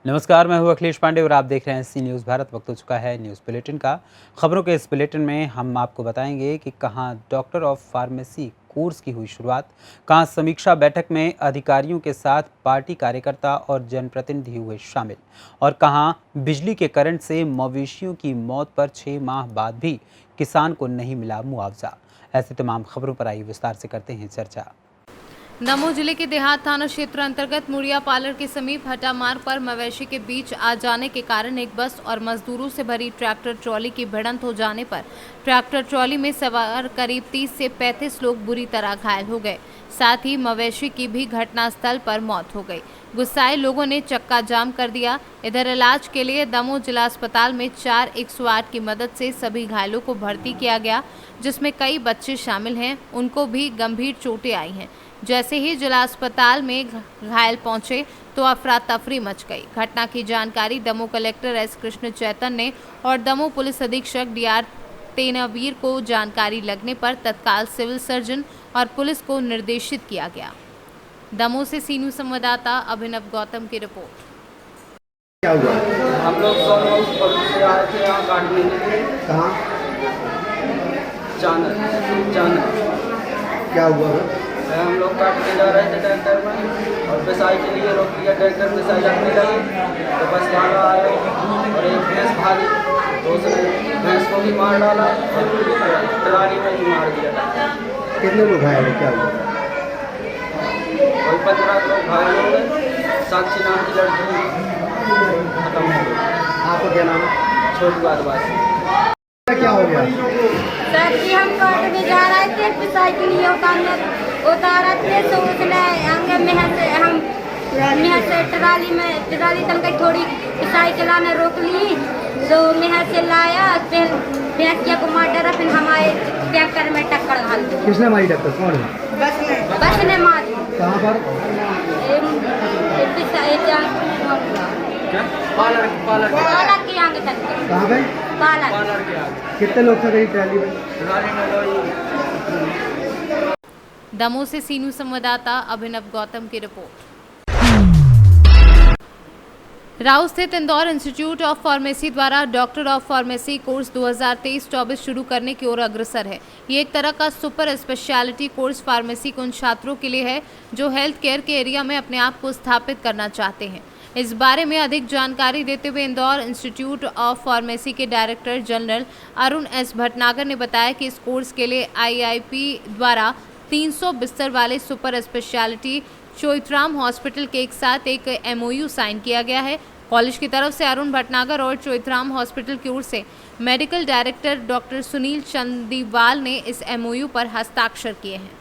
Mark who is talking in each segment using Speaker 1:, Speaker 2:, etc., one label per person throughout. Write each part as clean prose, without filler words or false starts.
Speaker 1: नमस्कार, मैं हूं अखिलेश पांडे और आप देख रहे हैं सी न्यूज़ भारत। वक्त हो चुका है न्यूज़ बुलेटिन का। खबरों के इस बुलेटिन में हम आपको बताएंगे कि कहां डॉक्टर ऑफ फार्मेसी कोर्स की हुई शुरुआत, कहां समीक्षा बैठक में अधिकारियों के साथ पार्टी कार्यकर्ता और जनप्रतिनिधि हुए शामिल और कहां बिजली के करंट से मवेशियों की मौत पर 6 माह बाद भी किसान को नहीं मिला मुआवजा। ऐसी तमाम खबरों पर आइए विस्तार से करते हैं चर्चा।
Speaker 2: दमोह जिले के देहात थाना क्षेत्र अंतर्गत मुड़िया पार्लर के समीप हटा मार्ग पर मवेशी के बीच आ जाने के कारण एक बस और मजदूरों से भरी ट्रैक्टर ट्रॉली की भिड़ंत हो जाने पर ट्रैक्टर ट्रॉली में सवार करीब 30 से 35 लोग बुरी तरह घायल हो गए। साथ ही मवेशी की भी घटनास्थल पर मौत हो गई। गुस्साए लोगों ने चक्का जाम कर दिया। इधर इलाज के लिए दमोह जिला अस्पताल में 4 108 की मदद से सभी घायलों को भर्ती किया गया, जिसमें कई बच्चे शामिल हैं। उनको भी गंभीर चोटें आई हैं। जैसे ही जिला अस्पताल में घायल पहुंचे तो अफरा तफरी मच गई। घटना की जानकारी दमोह कलेक्टर एस कृष्ण चैतन्य ने और दमोह पुलिस अधीक्षक DR तेनावीर को जानकारी लगने पर तत्काल सिविल सर्जन और पुलिस को निर्देशित किया गया। दमोह से सी न्यूज़ संवाददाता अभिनव गौतम की रिपोर्ट।
Speaker 3: क्या हुआ?
Speaker 4: हम लोग से आए थे यहाँ काटने के लिए।
Speaker 3: कहाँ?
Speaker 4: चानक
Speaker 3: क्या हुआ?
Speaker 4: हम लोग काटने जा रहे थे ट्रैक्टर में और पिसाई के लिए रोक दिया। ट्रैक्टर पिसाई लगने लगी तो बस वाला आया और एक भैंस भागी तो उसने भैंस को भी मार डाला और ट्राली में ही मार दिया।
Speaker 3: कितने लोग घायल हैं? क्या हुआ?
Speaker 4: और 15 लोग घायल हो गए। साक्षी नाम की लड़की खत्म हो गई।
Speaker 3: आपका क्या नाम है?
Speaker 4: छोटी आदिवासी।
Speaker 3: क्या हो गया?
Speaker 5: सर जी हम काटने जा रहे थे, पिसाई के लिए उतारा थे तो उसने आगे मेहर से ट्राली तनक थोड़ी पिसाई चलाने रोक ली तो मेहर से लाया, फिर भैंसिया को मार डरा, फिर हमारे ट्रैक्टर में टक्कर डाल दी।
Speaker 3: किसने मारी टक्कर? कौन है?
Speaker 5: बस ने मारी।
Speaker 3: कहाँ पर?
Speaker 5: पालर के आगे तक।
Speaker 3: कहाँ पे?
Speaker 5: पालर।
Speaker 3: कितने लोग थे गई ट्रैली में?
Speaker 2: दमोह से सी न्यूज़ संवाददाता अभिनव गौतम की रिपोर्ट। राऊ स्थित इंदौर इंस्टीट्यूट ऑफ फार्मेसी द्वारा डॉक्टर ऑफ फार्मेसी कोर्स 2023-24 शुरू करने की ओर अग्रसर है। ये एक तरह का सुपर स्पेशलिटी कोर्स फार्मेसी के उन छात्रों के लिए है जो हेल्थ केयर के एरिया में अपने आप को स्थापित करना चाहते हैं। इस बारे में अधिक जानकारी देते हुए इंदौर इंस्टीट्यूट ऑफ फार्मेसी के director general Arun S Bhatnagar ने बताया कि इस कोर्स के लिए IIP द्वारा 300 बिस्तर वाले सुपर स्पेशलिटी चोइथराम हॉस्पिटल के एक साथ एक MOU साइन किया गया है। कॉलेज की तरफ से अरुण भटनागर और चोइथराम हॉस्पिटल की ओर से मेडिकल डायरेक्टर डॉक्टर सुनील चंदीवाल ने इस MOU पर हस्ताक्षर किए हैं।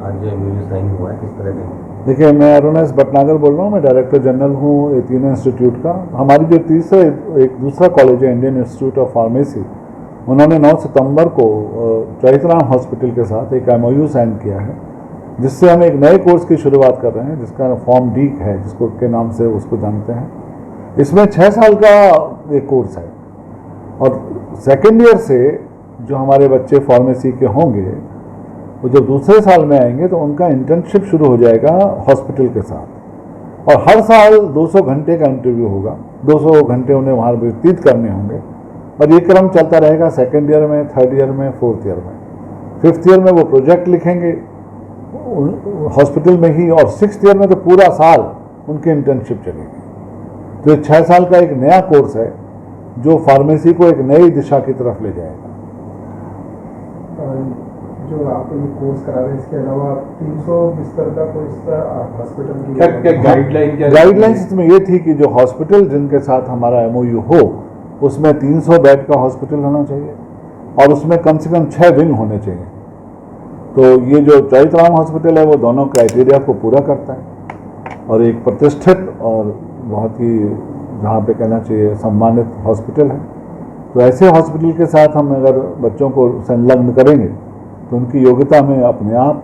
Speaker 6: आज MOU साइन हुआ है, किस तरह का?
Speaker 7: देखिए, मैं अरुण S भटनागर बोल रहा हूँ। मैं डायरेक्टर जनरल हूँ तीनों इंस्टीट्यूट का। हमारी जो एक दूसरा कॉलेज है इंडियन इंस्टीट्यूट ऑफ फार्मेसी, उन्होंने 9 सितंबर को चोइथराम हॉस्पिटल के साथ एक MOU साइन किया है, जिससे हम एक नए कोर्स की शुरुआत कर रहे हैं जिसका फॉर्म D है, जिसको के नाम से उसको जानते हैं। इसमें 6 साल का एक कोर्स है और सेकेंड ईयर से जो हमारे बच्चे फार्मेसी के होंगे वो जब दूसरे साल में आएंगे तो उनका इंटर्नशिप शुरू हो जाएगा हॉस्पिटल के साथ और हर साल 200 घंटे का इंटरव्यू होगा। 200 घंटे उन्हें वहाँ व्यतीत करने होंगे और ये क्रम चलता रहेगा सेकेंड ईयर में, थर्ड ईयर में, फोर्थ ईयर में। फिफ्थ ईयर में वो प्रोजेक्ट लिखेंगे हॉस्पिटल में ही और सिक्स्थ ईयर में तो पूरा साल उनकी इंटर्नशिप चलेगी। तो 6 साल का एक नया कोर्स है जो फार्मेसी को एक नई दिशा की तरफ ले जाएगा।
Speaker 8: जो आप ये कोर्स करा रहे हैं, इसके अलावा 300 बिस्तर का कोई हॉस्पिटल की
Speaker 7: गाइडलाइंस इसमें ये थी कि जो हॉस्पिटल जिनके साथ हमारा MOU हो उसमें 300 बेड का हॉस्पिटल होना चाहिए और उसमें कम से कम 6 विंग होने चाहिए। तो ये जो चोइथराम हॉस्पिटल है वो दोनों क्राइटेरिया को पूरा करता है और एक प्रतिष्ठित और बहुत ही जहाँ पे कहना चाहिए सम्मानित हॉस्पिटल है। तो ऐसे हॉस्पिटल के साथ हम अगर बच्चों को संलग्न करेंगे तो उनकी योग्यता में अपने आप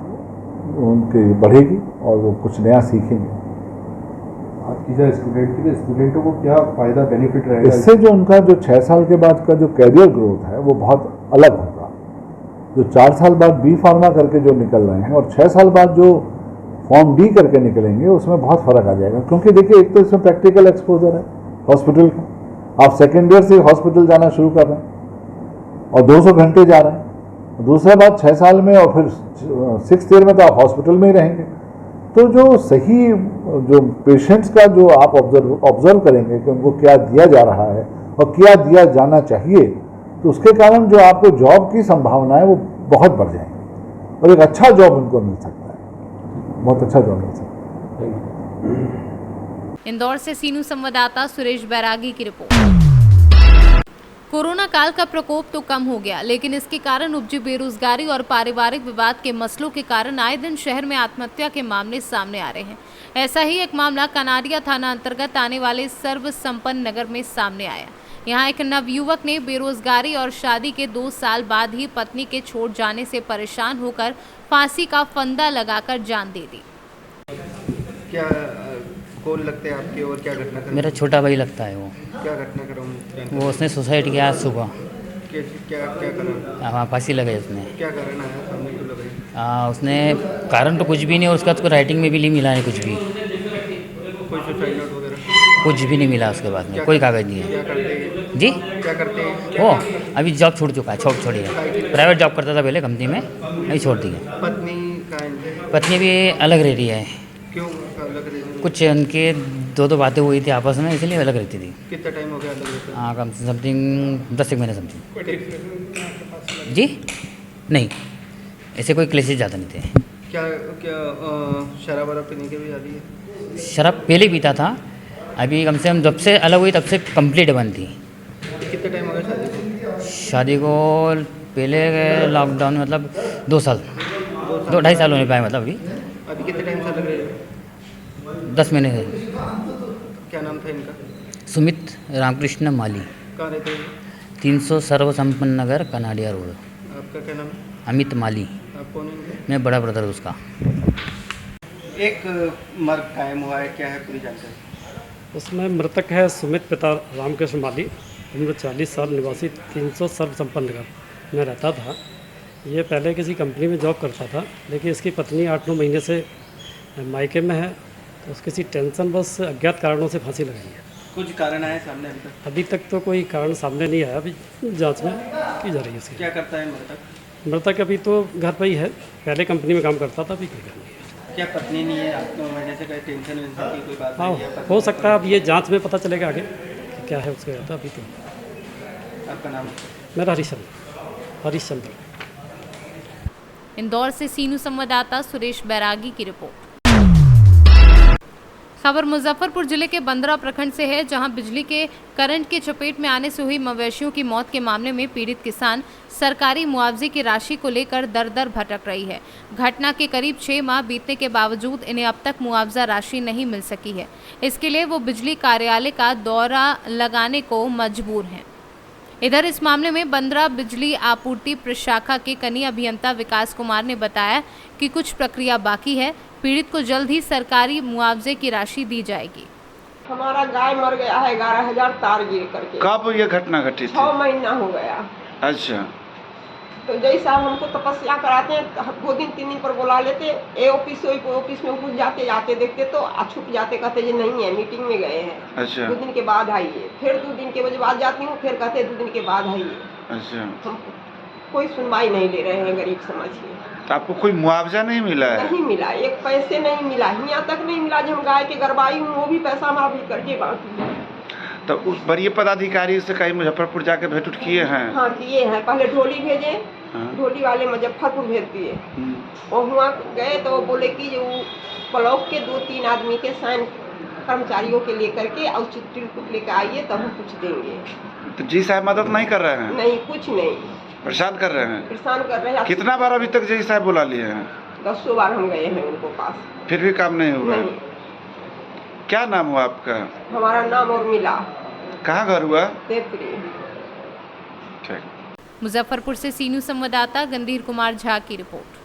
Speaker 7: उनकी बढ़ेगी और वो कुछ नया सीखेंगे।
Speaker 8: आपकी स्टूडेंटों को क्या फ़ायदा बेनिफिट रहेगा
Speaker 7: इससे? जो उनका जो 6 साल के बाद का जो कैरियर ग्रोथ है वो बहुत अलग होगा। जो 4 साल बाद B फार्मा करके जो निकल रहे हैं और 6 साल बाद जो फॉर्म डी करके निकलेंगे उसमें बहुत फ़र्क आ जाएगा। क्योंकि देखिए एक तो इसमें प्रैक्टिकल एक्सपोजर है हॉस्पिटल का, आप सेकेंड ईयर से हॉस्पिटल जाना शुरू कर रहे हैं और 200 घंटे जा रहे हैं। दूसरा बात 6 साल में और फिर 6th ईयर में तो आप हॉस्पिटल में ही रहेंगे। तो जो सही जो पेशेंट्स का जो आप ऑब्जर्व करेंगे कि उनको क्या दिया जा रहा है और क्या दिया जाना चाहिए, तो उसके कारण जो आपको जॉब की संभावना है वो बहुत बढ़ जाएंगी और एक अच्छा जॉब उनको मिल सकता है, बहुत अच्छा जॉब मिल सकता है।
Speaker 2: इंदौर से सीनू संवाददाता सुरेश बैरागी की रिपोर्ट। कोरोना काल का प्रकोप तो कम हो गया, लेकिन इसके कारण उपजी बेरोजगारी और पारिवारिक विवाद के मसलों के कारण आए दिन शहर में आत्महत्या के मामले सामने आ रहे हैं। ऐसा ही एक मामला कनाडिया थाना अंतर्गत आने वाले सर्व संपन्न नगर में सामने आया। यहाँ एक नवयुवक ने बेरोजगारी और शादी के 2 साल बाद ही पत्नी के छोड़ जाने से परेशान होकर फांसी का फंदा लगाकर जान दे दी।
Speaker 3: क्या कौन लगते हैं आपके और क्या घटना कर?
Speaker 9: मेरा छोटा भाई लगता है वो।
Speaker 3: क्या घटना करा?
Speaker 9: वो उसने सुसाइड किया आज सुबह।
Speaker 3: क्या क्या क्या करा?
Speaker 9: हाँ, फांसी लगाई उसने।
Speaker 3: क्या कारण आया सामने को लगाई?
Speaker 9: उसने कारण तो कुछ भी नहीं और उसके बाद राइटिंग में भी नहीं मिला है कुछ भी।
Speaker 3: कोई सुसाइड नोट वगैरह
Speaker 9: कुछ भी नहीं मिला उसके बाद में, कोई कागज़ नहीं है।
Speaker 3: क्या करते हैं?
Speaker 9: जी
Speaker 3: क्या करते हैं?
Speaker 9: वो अभी जॉब छोड़ चुका है, छोड़ी है। प्राइवेट जॉब करता था पहले कंपनी में, अभी छोड़ दी है।
Speaker 3: पत्नी का है?
Speaker 9: पत्नी भी अलग रह रही है।
Speaker 3: क्यों अलग रही?
Speaker 9: कुछ उनके 2 बातें हुई थी आपस में, इसलिए अलग रहती थी।
Speaker 3: कितना टाइम हो गया अलग रहते?
Speaker 9: हाँ, कम से समथिंग 10 महीने समथिंग। जी नहीं, ऐसे कोई क्लेशेज ज़्यादा नहीं थे।
Speaker 3: क्या क्या शराब वराब पीने के भी आदी है?
Speaker 9: शराब पहले पीता था, अभी कम से कम जब से अलग हुई तब से कंप्लीट बंद थी।
Speaker 3: कितना टाइम हो गया शादी को?
Speaker 9: शादी को पहले लॉकडाउन में मतलब 2 साल 2-2.5 साल होने पाए, मतलब
Speaker 3: अभी कितने टाइम से लग रहे हैं?
Speaker 9: 10 महीने से।
Speaker 3: क्या नाम था इनका?
Speaker 9: सुमित रामकृष्ण माली,
Speaker 3: कहाँ रहते हैं?
Speaker 9: 300 सर्व संपन्न नगर, कनाडिया रोड।
Speaker 3: आपका क्या नाम है?
Speaker 9: अमित माली।
Speaker 3: आप कौन हैं?
Speaker 9: मैं बड़ा ब्रदर उसका।
Speaker 3: एक मर्ग कायम हुआ है, क्या है पूरी जानकारी?
Speaker 10: उसमें मृतक है सुमित पिता रामकृष्ण माली, उम्र 40 साल, निवासी 300 सर्व संपन्न नगर में रहता था। ये पहले किसी कंपनी में जॉब करता था, लेकिन इसकी पत्नी 8-9 महीने से मायके में है, तो उसकी किसी टेंशन बस अज्ञात कारणों से फांसी लगाई है।
Speaker 3: कुछ कारण आए सामने
Speaker 10: अभी तक तो कोई कारण सामने नहीं आया, अभी जांच में की जा रही है इसकी।
Speaker 3: क्या करता है मृतक?
Speaker 10: मृतक अभी तो घर पर ही है, पहले कंपनी में काम करता था, अभी कोई घर नहीं है।
Speaker 3: क्या पत्नी नहीं है आपको वजह से कोई टेंशन वेंशन की कोई बात
Speaker 10: हाँ,
Speaker 3: नहीं है?
Speaker 10: हो सकता है, अब ये जांच में पता चलेगा आगे कि क्या है उसके रहता। अभी तो
Speaker 3: आपका नाम?
Speaker 10: मेरा हरीशचंद्र।
Speaker 2: इंदौर से सीनू संवाददाता सुरेश बैरागी की रिपोर्ट। खबर मुजफ्फरपुर जिले के बंदरा प्रखंड से है, जहां बिजली के करंट की चपेट में आने से हुई मवेशियों की मौत के मामले में पीड़ित किसान सरकारी मुआवजे की राशि को लेकर दर-दर भटक रही है। घटना के करीब 6 माह बीतने के बावजूद इन्हें अब तक मुआवजा राशि नहीं मिल सकी है। इसके लिए वो बिजली कार्यालय का दौरा लगाने को मजबूर हैं। इधर इस मामले में बंदरा बिजली आपूर्ति प्रशाखा के कनीय अभियंता विकास कुमार ने बताया कि कुछ प्रक्रिया बाकी है, पीड़ित को जल्द ही सरकारी मुआवजे की राशि दी जाएगी।
Speaker 11: हमारा गाय मर गया है 11,000 तार गिर करके।
Speaker 12: कब ये घटना घटी थी?
Speaker 11: 6 महीना हो गया।
Speaker 12: अच्छा,
Speaker 11: तो जैसा हमको तपस्या कराते हैं, 2 दिन 3 दिन पर बुला लेते, ए ऑफिस में घुस जाते, जाते देखते तो छुप जाते, कहते ये नहीं है, मीटिंग में गए हैं।
Speaker 12: अच्छा।
Speaker 11: 2 दिन के बाद आइए, फिर 2 दिन के बाद जाती हूँ, फिर कहते 2 दिन के बाद आइए।
Speaker 12: अच्छा।
Speaker 11: हम कोई सुनवाई नहीं ले रहे हैं गरीब समाज की।
Speaker 12: तो आपको कोई मुआवजा नहीं मिला है?
Speaker 11: नहीं मिला, एक पैसे नहीं मिला, यहाँ तक नहीं मिला जो हम गाय के गरबाई हूँ, वो भी पैसा हमारा भी करके बाकी है।
Speaker 12: तो उस वरीय पदाधिकारी से कहीं मुजफ्फरपुर जाके भेंट किए हैं?
Speaker 11: हाँ किए हैं, पहले ढोली भेजे।
Speaker 12: हाँ।
Speaker 11: ढोली वाले मुजफ्फरपुर भेज दिए, और वहाँ गए तो वो बोले कि जो ब्लॉक के 2-3 आदमी के साइन कर्मचारियों के लिए करके और चिट्ठी लेकर आइए तब हम कुछ देंगे।
Speaker 12: तो जी साहब मदद नहीं कर रहे हैं?
Speaker 11: नहीं, कुछ नहीं,
Speaker 12: परेशान कर रहे हैं।
Speaker 11: परेशान कर रहे हैं।
Speaker 12: कितना बार अभी तक जी साहब बुला लिए हैं?
Speaker 11: 10 बार हम गए हैं उनको पास,
Speaker 12: फिर भी काम नहीं हुआ?
Speaker 11: नहीं।
Speaker 12: क्या नाम हुआ आपका?
Speaker 11: हमारा नाम उर्मिला।
Speaker 12: कहाँ घर हुआ?
Speaker 11: देवपुरी।
Speaker 12: ठीक।
Speaker 2: मुजफ्फरपुर से सीनू संवाददाता गंधीर कुमार झा की रिपोर्ट।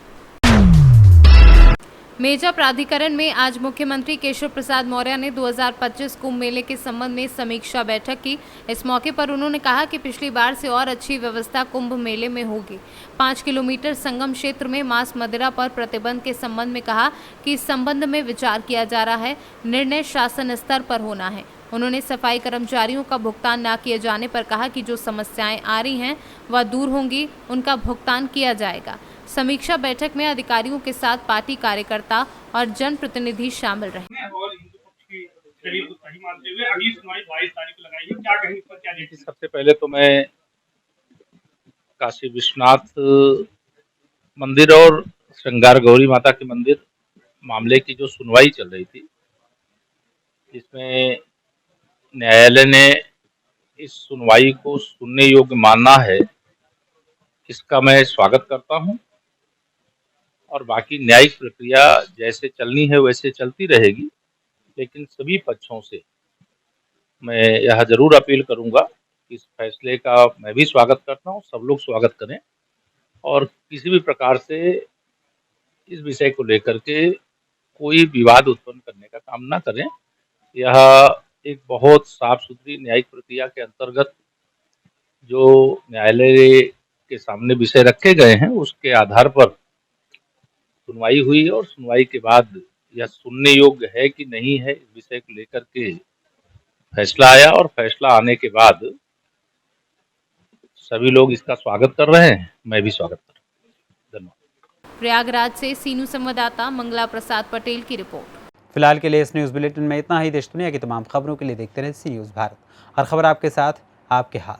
Speaker 2: मेजा प्राधिकरण में आज मुख्यमंत्री केशव प्रसाद मौर्य ने 2025 कुंभ मेले के संबंध में समीक्षा बैठक की। इस मौके पर उन्होंने कहा कि पिछली बार से और अच्छी व्यवस्था कुंभ मेले में होगी। 5 किलोमीटर संगम क्षेत्र में मांस मदिरा पर प्रतिबंध के संबंध में कहा कि इस संबंध में विचार किया जा रहा है, निर्णय शासन स्तर पर होना है। उन्होंने सफाई कर्मचारियों का भुगतान न किए जाने पर कहा कि जो समस्याएं आ रही हैं वह दूर होंगी, उनका भुगतान किया जाएगा। समीक्षा बैठक में अधिकारियों के साथ पार्टी कार्यकर्ता और जनप्रतिनिधि शामिल रहे।
Speaker 13: सबसे पहले तो मैं काशी विश्वनाथ मंदिर और श्रृंगार गौरी माता के मंदिर मामले की जो सुनवाई चल रही थी, जिसमें न्यायालय ने इस सुनवाई को सुनने योग्य माना है, इसका मैं स्वागत करता हूं। और बाकी न्यायिक प्रक्रिया जैसे चलनी है वैसे चलती रहेगी, लेकिन सभी पक्षों से मैं यह जरूर अपील करूंगा कि इस फैसले का मैं भी स्वागत करता हूं, सब लोग स्वागत करें और किसी भी प्रकार से इस विषय को लेकर के कोई विवाद उत्पन्न करने का काम ना करें। यह एक बहुत साफ सुथरी न्यायिक प्रक्रिया के अंतर्गत जो न्यायालय के सामने विषय रखे गए हैं उसके आधार पर सुनवाई हुई और सुनवाई के बाद यह सुनने योग्य है कि नहीं है, इस विषय को लेकर के फैसला आया और फैसला आने के बाद सभी लोग इसका स्वागत कर रहे हैं, मैं भी स्वागत कर रहा हूँ। धन्यवाद।
Speaker 2: प्रयागराज से सीनू संवाददाता मंगला प्रसाद पटेल की रिपोर्ट।
Speaker 1: फिलहाल के लिए इस न्यूज़ बुलेटिन में इतना ही। देश दुनिया की तमाम खबरों के लिए देखते रहे सी न्यूज़ भारत। हर खबर आपके साथ, आपके हाथ।